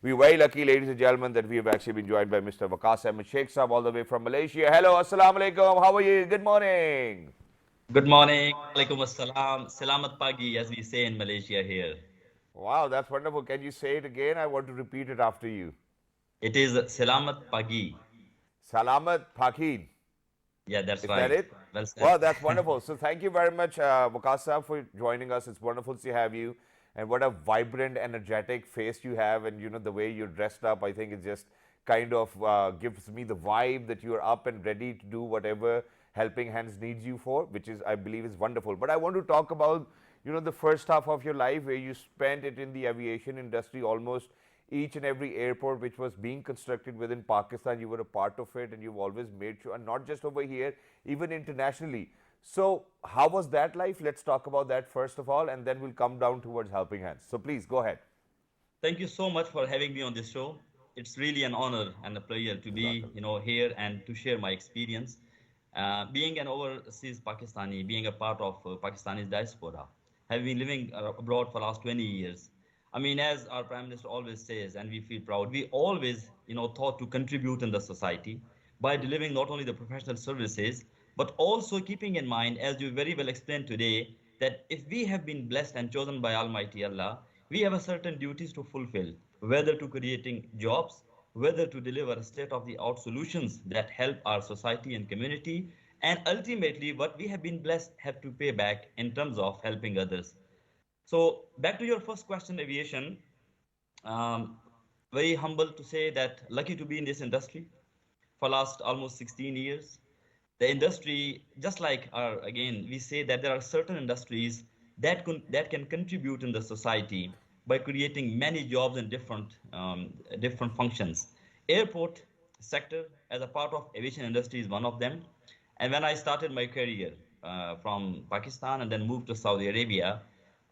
We're very lucky, ladies and gentlemen, that we have actually been joined by Mr. Waqas Ahmed Sheikh Sahab all the way from Malaysia. Hello, assalamu alaikum. How are you? Good morning. Good morning. Alaikum assalam. Selamat pagi, as we say in Malaysia here. Wow, that's wonderful. Can you say it again? I want to repeat it after you. It is Selamat pagi. Salamat Pakeen. Yeah, that's Is that right. it? Well said. Well, that's wonderful. So thank you very much, Waqas Sahab, for joining us. It's wonderful to have you. And what a vibrant, energetic face you have. And, the way you're dressed up, I think it just kind of gives me the vibe that you're up and ready to do whatever Helping Hands needs you for, which is, I believe, is wonderful. But I want to talk about, the first half of your life where you spent it in the aviation industry, almost each and every airport which was being constructed within Pakistan, you were a part of it, and you've always made sure, and not just over here, even internationally. So, how was that life? Let's talk about that first of all, and then we'll come down towards Helping Hands. So, please go ahead. Thank you so much for having me on this show. It's really an honor and a pleasure to be, Jazakallah. here and to share my experience. Being an overseas Pakistani, being a part of Pakistani's diaspora, have been living abroad for the last 20 years. I mean, as our Prime Minister always says, and we feel proud, we always, thought to contribute in the society by delivering not only the professional services, but also keeping in mind, as you very well explained today, that if we have been blessed and chosen by Almighty Allah, we have a certain duties to fulfill, whether to creating jobs, whether to deliver state-of-the-art solutions that help our society and community, and ultimately what we have been blessed have to pay back in terms of helping others. So back to your first question, aviation. Um, Very humble to say that lucky to be in this industry for last almost 16 years. The industry, just like our, again, we say that there are certain industries that can contribute in the society by creating many jobs in different functions. Airport sector as a part of aviation industry is one of them. And when I started my career from Pakistan and then moved to Saudi Arabia,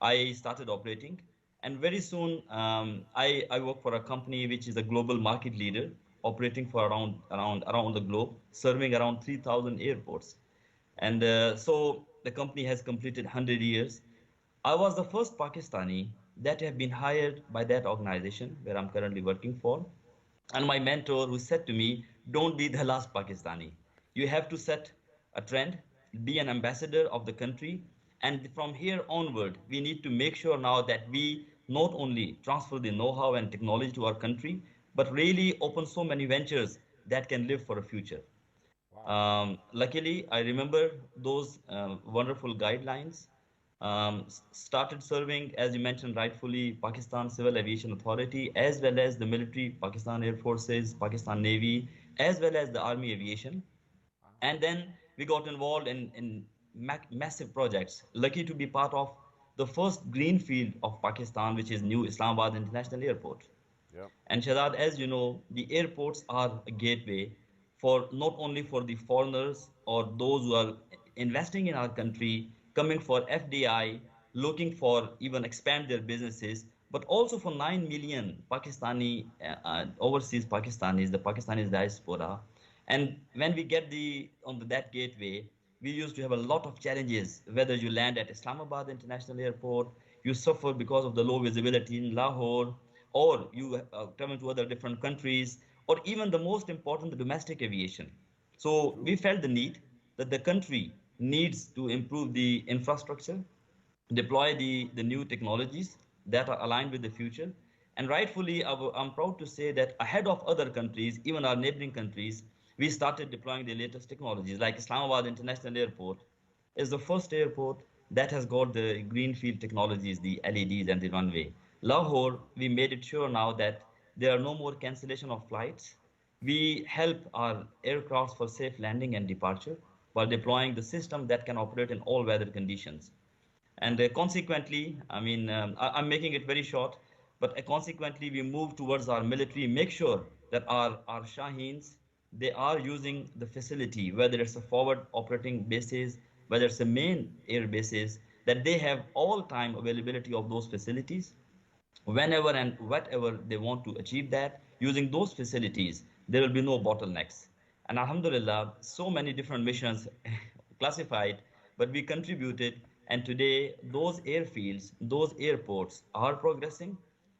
I started operating. And very soon, I work for a company which is a global market leader, operating for around the globe, serving around 3,000 airports. And so the company has completed 100 years. I was the first Pakistani that have been hired by that organization where I'm currently working for. And my mentor who said to me, don't be the last Pakistani. You have to set a trend, be an ambassador of the country. And from here onward, we need to make sure now that we not only transfer the know-how and technology to our country, but really open so many ventures that can live for a future. Wow. Luckily, I remember those wonderful guidelines. Started serving, as you mentioned rightfully, Pakistan Civil Aviation Authority, as well as the military, Pakistan Air Forces, Pakistan Navy, as well as the Army Aviation. And then we got involved in massive projects. Lucky to be part of the first greenfield of Pakistan, which is New Islamabad International Airport. Yep. And Shadad, as you know, the airports are a gateway for not only for the foreigners or those who are investing in our country, coming for FDI, looking for even expand their businesses, but also for 9 million Pakistani, overseas Pakistanis, the Pakistanis diaspora. And when we get on that gateway, we used to have a lot of challenges. Whether you land at Islamabad International Airport, you suffer because of the low visibility in Lahore, or you travel to other different countries, or even the most important, the domestic aviation. So we True. felt the need that the country needs to improve the infrastructure, deploy the new technologies that are aligned with the future. And rightfully, I'm proud to say that ahead of other countries, even our neighboring countries, we started deploying the latest technologies. Like Islamabad International Airport is the first airport that has got the greenfield technologies, the LEDs and the runway. Lahore, we made it sure now that there are no more cancellation of flights. We help our aircrafts for safe landing and departure while deploying the system that can operate in all weather conditions. And consequently, I mean, I'm making it very short, but consequently, we move towards our military, make sure that our Shaheens, they are using the facility, whether it's a forward operating bases, whether it's a main air bases, that they have all time availability of those facilities whenever and whatever they want to achieve that using those facilities. There will be no bottlenecks. And alhamdulillah, so many different missions classified, but we contributed. And today those airfields, those airports are progressing.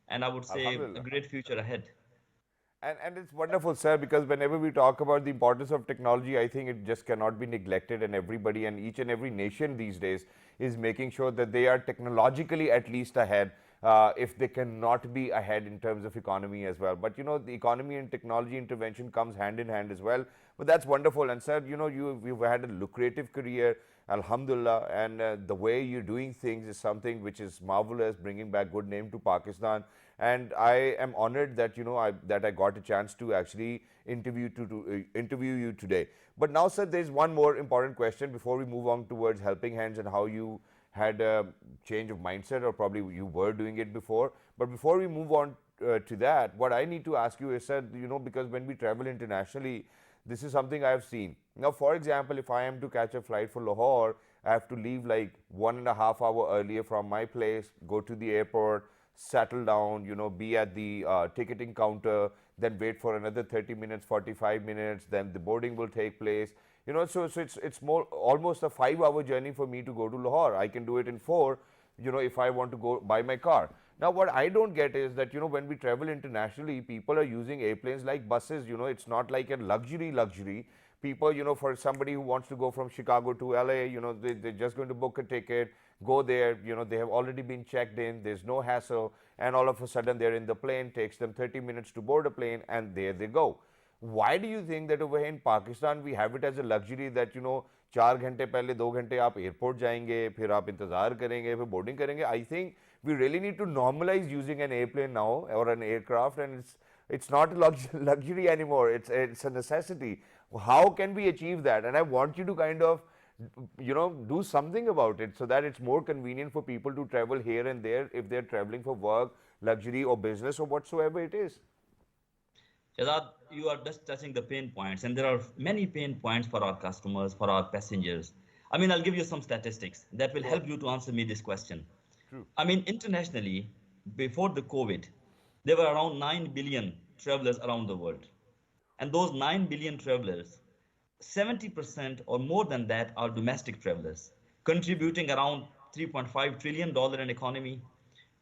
and I would say a Alhamdulillah. great future ahead. And it's wonderful, sir, because whenever we talk about the importance of technology, I think it just cannot be neglected, and everybody and each and every nation these days is making sure that they are technologically at least ahead, if they cannot be ahead in terms of economy as well. But the economy and technology intervention comes hand in hand as well. But that's wonderful. And sir, you've had a lucrative career, Alhamdulillah, and the way you're doing things is something which is marvelous, bringing back good name to Pakistan. And I am honored that I got a chance to actually interview you today. But now, sir, there's one more important question before we move on towards helping hands and how you had a change of mindset, or probably you were doing it before. But before we move on to that, what I need to ask you is, sir, because when we travel internationally, this is something I have seen. Now, for example, if I am to catch a flight for Lahore, I have to leave like 1.5 hours earlier from my place, go to the airport, settle down, be at the ticketing counter, then wait for another 30 minutes, 45 minutes, then the boarding will take place. So it's more almost a 5 hour journey for me to go to Lahore. I can do it in 4, if I want to go by my car. Now, what I don't get is that, when we travel internationally, people are using airplanes like buses. It's not like a luxury. People, for somebody who wants to go from Chicago to LA, they're just going to book a ticket, go there, they have already been checked in, there's no hassle, and all of a sudden they're in the plane, takes them 30 minutes to board a plane, and there they go. Why do you think that over here in Pakistan we have it as a luxury that 4 घंटे पहले 2 घंटे आप airport जाएंगे, फिर आप इंतजार करेंगे, फिर बोर्डिंग करेंगे? I think we really need to normalize using an airplane now or an aircraft, and it's not a luxury anymore. It's a necessity. How can we achieve that? And I want you to kind of do something about it so that it's more convenient for people to travel here and there if they're traveling for work, luxury, or business, or whatsoever it is. Shazad, you are just touching the pain points, and there are many pain points for our customers, for our passengers. I mean, I'll give you some statistics that will help you to answer me this question. True. I mean, internationally, before the COVID, there were around 9 billion travelers around the world. And those 9 billion travelers, 70% or more than that are domestic travelers, contributing around $3.5 trillion in economy,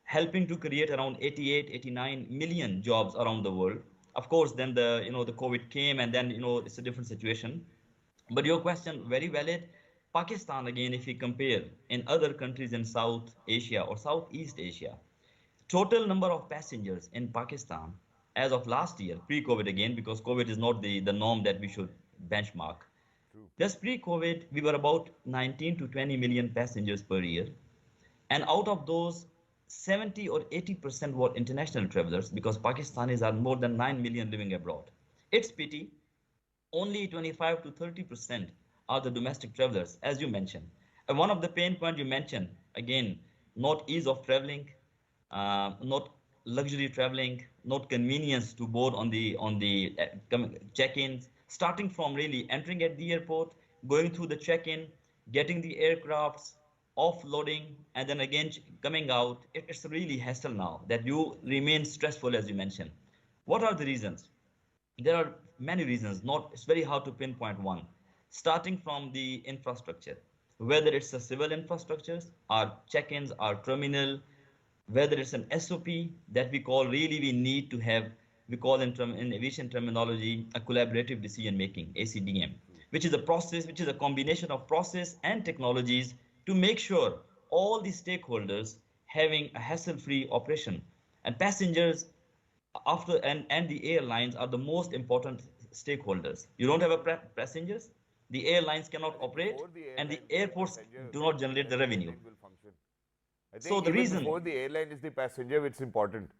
helping to create around 88, 89 million jobs around the world. Of course, then the COVID came, and then it's a different situation. But your question, very valid. Pakistan, again, if we compare in other countries in South Asia or Southeast Asia, total number of passengers in Pakistan as of last year, pre-COVID again, because COVID is not the norm that we should benchmark. True. Just pre-COVID, we were about 19 to 20 million passengers per year. And out of those, 70 or 80% were international travelers, because Pakistanis are more than 9 million living abroad. It's pity, only 25 to 30% are the domestic travelers, as you mentioned. And one of the pain points you mentioned, again, not ease of traveling, not luxury traveling, not convenience to board on the check-ins, starting from really entering at the airport, going through the check-in, getting the aircrafts, offloading, and then again coming out. It's really hassle now that you remain stressful, as you mentioned. What are the reasons? There are many reasons. It's very hard to pinpoint one. Starting from the infrastructure, whether it's the civil infrastructures, our check-ins, our terminal, whether it's an SOP that we call, really we need to have, we call in aviation terminology, a collaborative decision making, ACDM, which is a process, which is a combination of process and technologies to make sure all the stakeholders having a hassle-free operation. And passengers and the airlines are the most important stakeholders. You don't have a passengers, the airlines cannot operate, and the airports do not generate the revenue. Will function. I So think the even reason, before the airline is the passenger, it's important.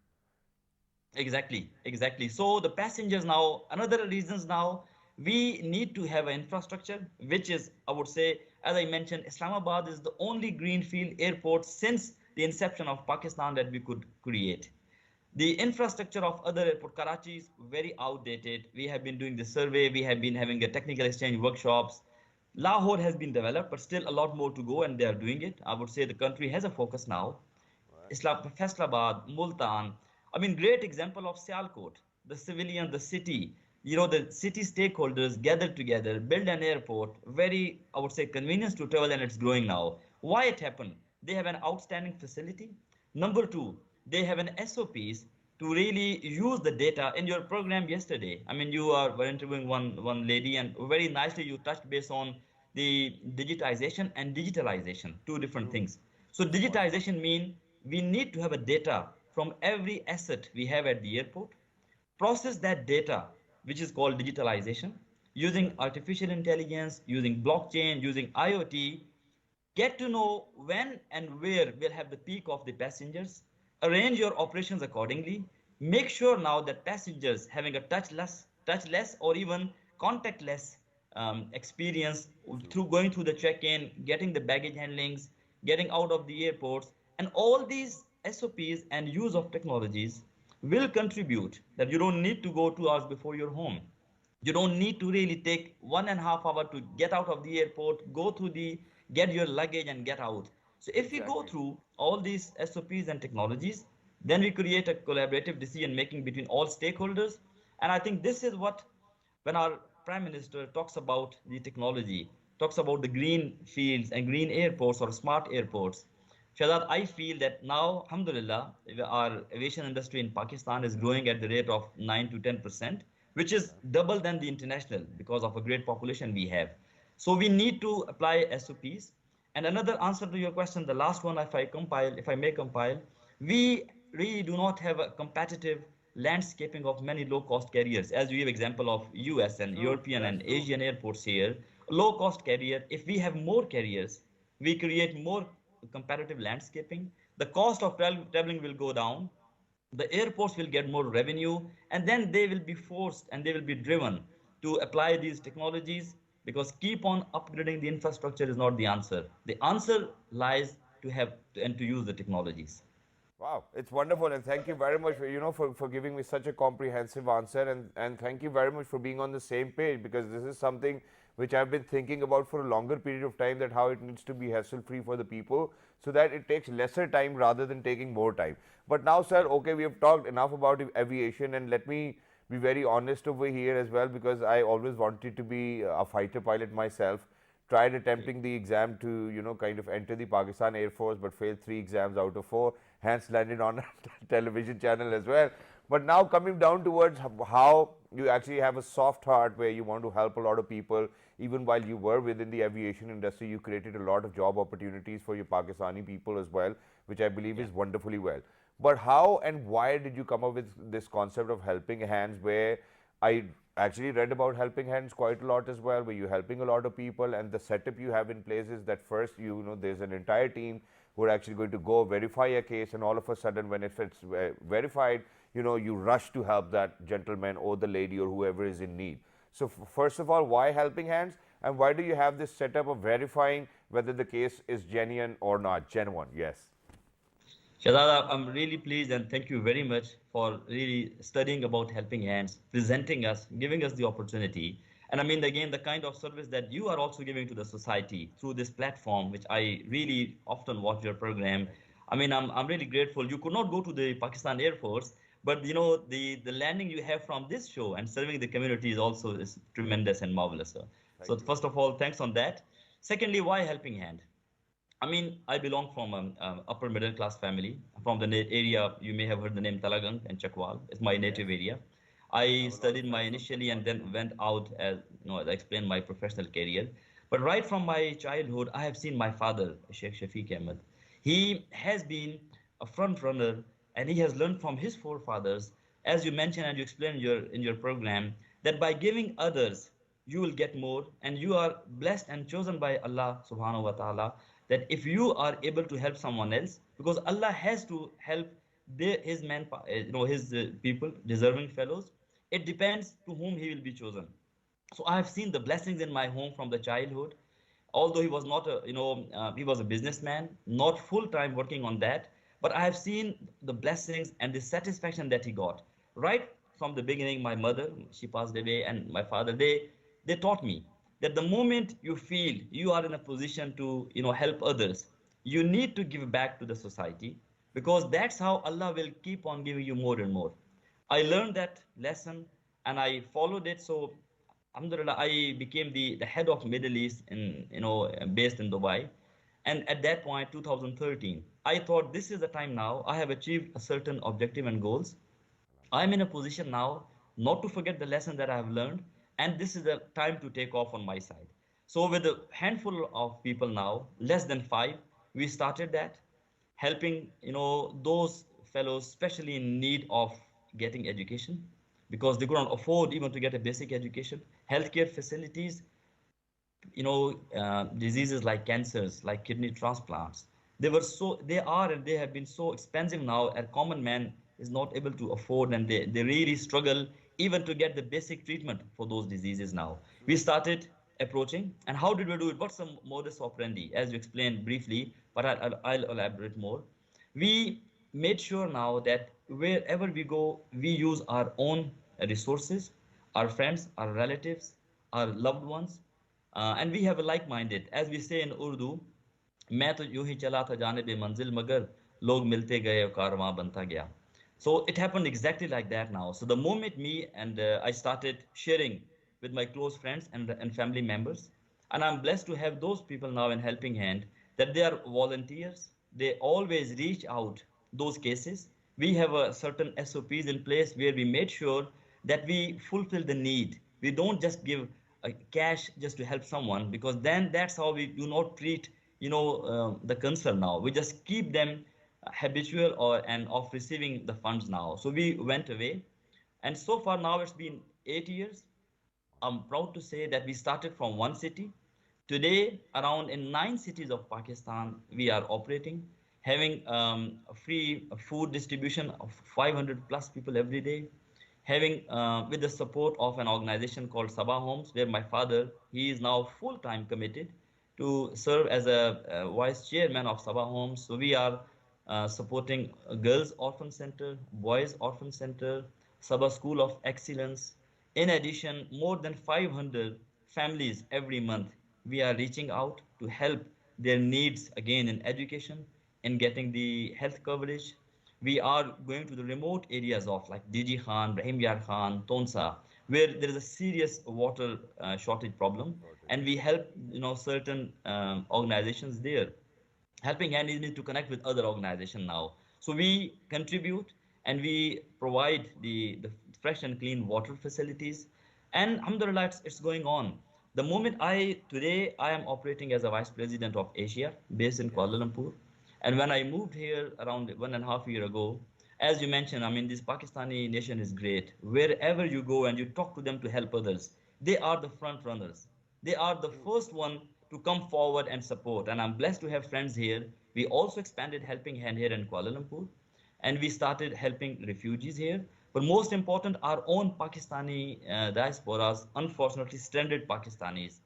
exactly. So the passengers now, another reasons now, we need to have an infrastructure, which is, I would say, as I mentioned, Islamabad is the only greenfield airport since the inception of Pakistan that we could create. The infrastructure of other airport, Karachi, is very outdated. We have been doing the survey. We have been having a technical exchange workshops. Lahore has been developed, but still a lot more to go, and they are doing it. I would say the country has a focus now. Right. Faisalabad, Multan. I mean, great example of Sialkot, the civilian, the city. The city stakeholders gathered together, build an airport, very, I would say, convenience to travel, and it's growing now. Why it happened? They have an outstanding facility. Number two, they have an SOPs to really use the data in your program yesterday. I mean, were interviewing one lady, and very nicely you touched base on the digitization and digitalization, two different True. things. So digitization mean we need to have a data from every asset we have at the airport, process that data, which is called digitalization, using Right. artificial intelligence, using blockchain, using IoT, get to know when and where we'll have the peak of the passengers, arrange your operations accordingly, make sure now that passengers having a touchless or even contactless experience True. through going through the check-in, getting the baggage handlings, getting out of the airports, and all these SOPs and use of technologies will contribute that you don't need to go 2 hours before your home. You don't need to really take 1.5 hours to get out of the airport, go through the, get your luggage and get out. So if we go Exactly. through all these SOPs and technologies, then we create a collaborative decision making between all stakeholders. And I think this is what, when our prime minister talks about the technology, talks about the green fields and green airports or smart airports, Shahzad, I feel that now, alhamdulillah, our aviation industry in Pakistan is growing at the rate of 9 to 10%, which is Okay. double than the international because of a great population we have. So we need to apply SOPs. And another answer to your question, the last one, if I may compile, we really do not have a competitive landscaping of many low-cost carriers. As we have example of US and True. European That's and true. Asian airports here, low-cost carrier, if we have more carriers, we create more competitive landscaping. The cost of traveling will go down, the airports will get more revenue, and then they will be forced and they will be driven to apply these technologies, because keep on upgrading the infrastructure is not the answer. The answer lies to have and to use the technologies. Wow, it's wonderful, and thank you very much for for giving me such a comprehensive answer, and thank you very much for being on the same page, because this is something which I've been thinking about for a longer period of time, that how it needs to be hassle free for the people, so that it takes lesser time rather than taking more time. But now, sir, okay, we have talked enough about aviation, and let me be very honest over here as well, because I always wanted to be a fighter pilot myself. Tried attempting the exam to kind of enter the Pakistan Air Force, but failed 3 exams out of 4, hence landed on a television channel as well. But now coming down towards how you actually have a soft heart where you want to help a lot of people. Even while you were within the aviation industry, you created a lot of job opportunities for your Pakistani people as well, which I believe Yeah. is wonderfully well. But how and why did you come up with this concept of helping hands, where I actually read about helping hands quite a lot as well, where you're helping a lot of people, and the setup you have in place is that first, there's an entire team who are actually going to go verify a case, and all of a sudden, when it's verified, you rush to help that gentleman or the lady or whoever is in need. So, first of all, why helping hands, and why do you have this setup of verifying whether the case is genuine or not? Genuine, yes. Shazada, I'm really pleased and thank you very much for really studying about helping hands, presenting us, giving us the opportunity. And I mean, again, the kind of service that you are also giving to the society through this platform, which I really often watch your program. I mean, I'm really grateful. You could not go to the Pakistan Air Force, but the landing you have from this show and serving the community is tremendous and marvelous, sir. So Thank you. first of all, thanks on that. Secondly, why helping hand? I mean, I belong from upper middle class family from the area. You may have heard the name Talagang and Chakwal. It's my Yes. native area. I I have a lot of studied my friends from initially Chakwal and too. then went out as as I explained my professional career. But right from my childhood, I have seen my father, Sheikh Shafiq Ahmed. He has been a front runner, and he has learned from his forefathers, as you mentioned and you explained in your program, that by giving others you will get more, and you are blessed and chosen by Allah subhanahu wa ta'ala, that if you are able to help someone else, because Allah has to help his people, deserving fellows, it depends to whom he will be chosen. So I have seen the blessings in my home from the childhood. Although he was not he was a businessman, not full time working on that, but I have seen the blessings and the satisfaction that he got right from the beginning. My mother, she passed away, and my father, they taught me that the moment you feel you are in a position to help others, you need to give back to the society, because that's how Allah will keep on giving you more and more. I learned that lesson and I followed it. So alhamdulillah, I became the head of Middle East, in based in Dubai. And at that point, 2013, I thought this is the time now. I have achieved a certain objective and goals. I'm in a position now not to forget the lesson that I have learned, and this is the time to take off on my side. So, with a handful of people now, less than five, we started that, helping those fellows, especially in need of getting education, because they couldn't afford even to get a basic education, healthcare facilities, diseases like cancers, like kidney transplants. They are, and they have been so expensive now. A common man is not able to afford, and they really struggle even to get the basic treatment for those diseases now. We started approaching, and how did we do it? What's some modus operandi, as you explained briefly, but I'll elaborate more. We made sure now that wherever we go, we use our own resources, our friends, our relatives, our loved ones, and we have a like-minded. As we say in Urdu, मैं तो यूं ही चला था जानिब मंजिल मगर लोग मिलते गए और कारवां बनता गया. So it happened exactly like that now. So the moment me and I started sharing with my close friends and family members, and I'm blessed to have those people now in helping hand, that they are volunteers. They always reach out those cases. We have a certain SOPs in place where we made sure that we fulfill the need. We don't just give cash just to help someone, because then that's how we do not treat the concern now. We just keep them habitual or and of receiving the funds now. So we went away, and so far now it's been 8 years. I'm proud to say that we started from one city. Today, around in 9 cities of Pakistan, we are operating, having free food distribution of 500 plus people every day, having with the support of an organization called Sabah Homes, where my father, he is now full-time committed to serve as a vice chairman of Sabah Homes. So we are supporting a girls orphan center, boys orphan center, Sabah School of Excellence. In addition, more than 500 families every month, we are reaching out to help their needs again in education, in getting the health coverage. We are going to the remote areas of like Diji Khan, Brahim Yar Khan, Tonsa, where there is a serious water shortage problem, and we help certain organizations there. Helping hand is need to connect with other organizations now. So we contribute and we provide the fresh and clean water facilities. And alhamdulillah, it's going on. The moment today I am operating as a vice president of Asia based in Kuala Lumpur. And when I moved here around 1.5 years ago, as you mentioned, I mean, this Pakistani nation is great. Wherever you go and you talk to them to help others, they are the front runners. They are the first one to come forward and support. And I'm blessed to have friends here. We also expanded Helping Hand here in Kuala Lumpur, and we started helping refugees here. But most important, our own Pakistani diasporas, unfortunately stranded Pakistanis,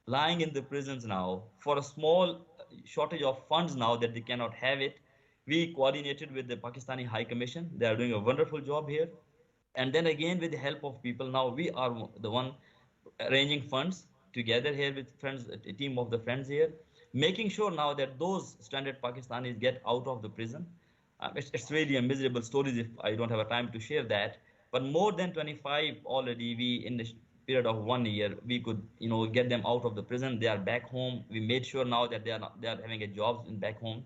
lying in the prisons now for a small shortage of funds now that they cannot have it. We coordinated with the Pakistani High Commission. They are doing a wonderful job here. And then again, with the help of people, now we are the one arranging funds together here with friends, a team of the friends here, making sure now that those stranded Pakistanis get out of the prison. It's really a miserable story if I don't have a time to share that. But more than 25 already, we in the period of 1 year, we could get them out of the prison. They are back home. We made sure now that they are having a jobs in back home.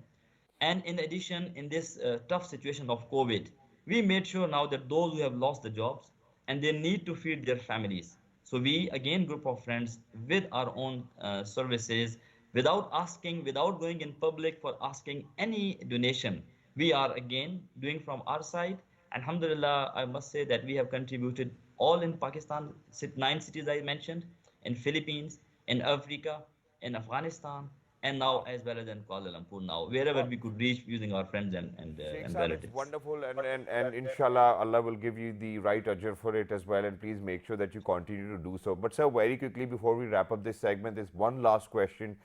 And in addition, in this tough situation of COVID, we made sure now that those who have lost the jobs and they need to feed their families. So we, again, group of friends with our own services, without asking, without going in public for asking any donation, we are again doing from our side. Alhamdulillah, I must say that we have contributed all in Pakistan, 9 cities I mentioned, in Philippines, in Africa, in Afghanistan, and now as well as in Kuala Lumpur now, wherever Well, we could reach using our friends Sheikh and Saab, it's relatives. wonderful, and inshallah, Allah will give you the right ajr for it as well, and please make sure that you continue to do so. But, sir, very quickly before we wrap up this segment, there's one last question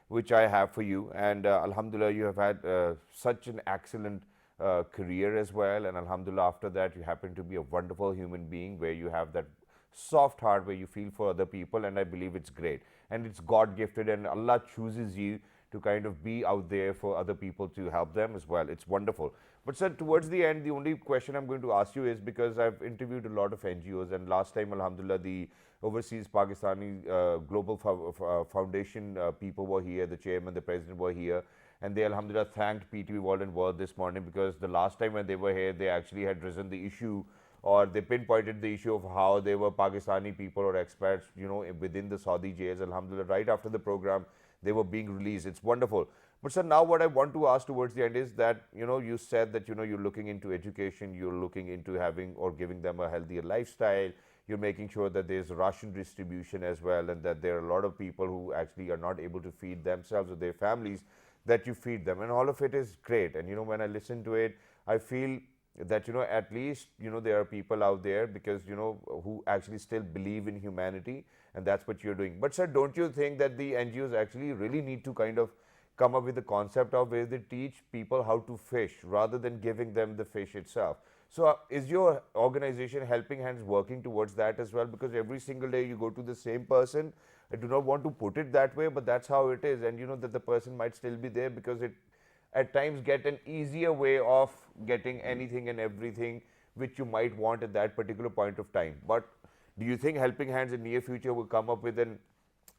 which I have for you. And Alhamdulillah, you have had such an excellent career as well, and Alhamdulillah, after that, you happen to be a wonderful human being where you have that soft heart where you feel for other people, and I believe it's great. And it's God gifted, and Allah chooses you to kind of be out there for other people to help them as well. It's wonderful. But sir, towards the end, the only question I'm going to ask you is because I've interviewed a lot of NGOs, and last time, Alhamdulillah, the overseas Pakistani Global Foundation people were here, the chairman, the president were here, and they, Alhamdulillah, thanked PTV World and World this morning because the last time when they were here, they actually had risen the issue, or they pinpointed the issue of how they were Pakistani people or expats, within the Saudi jails. Alhamdulillah, right after the program, they were being released. It's wonderful. But sir, now what I want to ask towards the end is that, you said that, you're looking into education, you're looking into having or giving them a healthier lifestyle, you're making sure that there's ration distribution as well, and that there are a lot of people who actually are not able to feed themselves or their families, that you feed them. And all of it is great. And, when I listen to it, I feel that, at least, there are people out there because, who actually still believe in humanity, and that's what you're doing. But sir, don't you think that the NGOs actually really need to kind of come up with the concept of where they teach people how to fish rather than giving them the fish itself? So is your organization Helping Hands working towards that as well? Because every single day you go to the same person. I do not want to put it that way, but that's how it is. And that the person might still be there because it at times get an easier way of getting anything and everything which you might want at that particular point of time. But do you think Helping Hands in near future will come up with an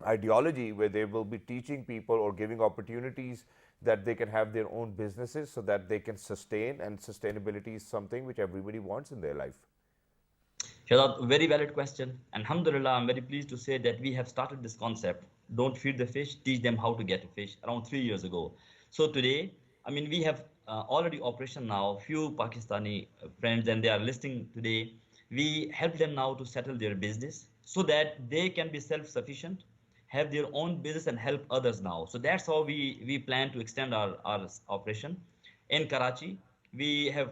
ideology where they will be teaching people or giving opportunities that they can have their own businesses so that they can sustain, and sustainability is something which everybody wants in their life? Shadab, very valid question. Alhamdulillah, I'm very pleased to say that we have started this concept. Don't feed the fish, teach them how to get a fish around 3 years ago. So today, we have already operation now, few Pakistani friends, and they are listening today. We help them now to settle their business so that they can be self-sufficient, have their own business and help others now. So that's how we plan to extend our operation. In Karachi, we have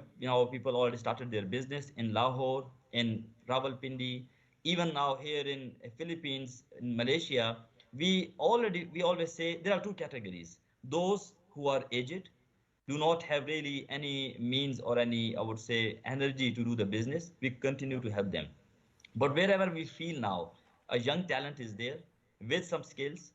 people already started their business in Lahore, in Rawalpindi, even now here in Philippines, in Malaysia. We always say there are two categories: those who are aged, do not have really any means or any, I would say, energy to do the business. We continue to help them. But wherever we feel now a young talent is there with some skills,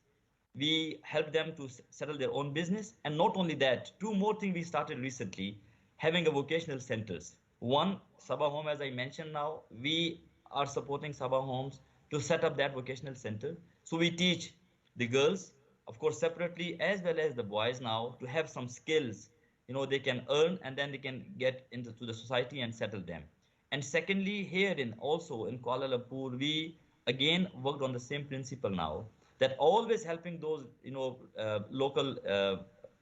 we help them to settle their own business. And not only that, two more things we started recently, having a vocational centers. One, Sabah Home, as I mentioned now, we are supporting Sabah Homes to set up that vocational center. So we teach the girls, of course, separately, as well as the boys now, to have some skills, they can earn, and then they can get into the society and settle them. And secondly, here in also in Kuala Lumpur, we again worked on the same principle now, that always helping those local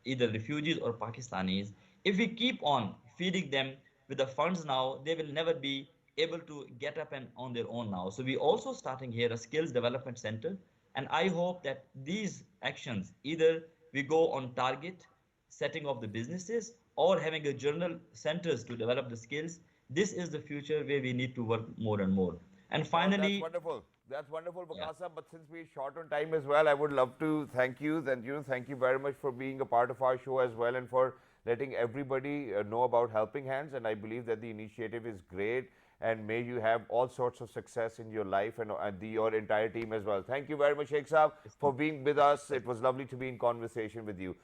either refugees or Pakistanis. If we keep on feeding them with the funds now, they will never be able to get up and on their own now. So we also starting here a skills development center, and I hope that these actions, either we go on target setting of the businesses or having a journal centers to develop the skills. This is the future where we need to work more and more. And Well, that's finally, wonderful. That's wonderful, yeah, Vakasa. But since we're short on time as well, I would love to thank you. Then, thank you very much for being a part of our show as well, and for letting everybody know about Helping Hands. And I believe that the initiative is great. And may you have all sorts of success in your life, and your entire team as well. Thank you very much, Sheikh Saab, for being with us. It was lovely to be in conversation with you.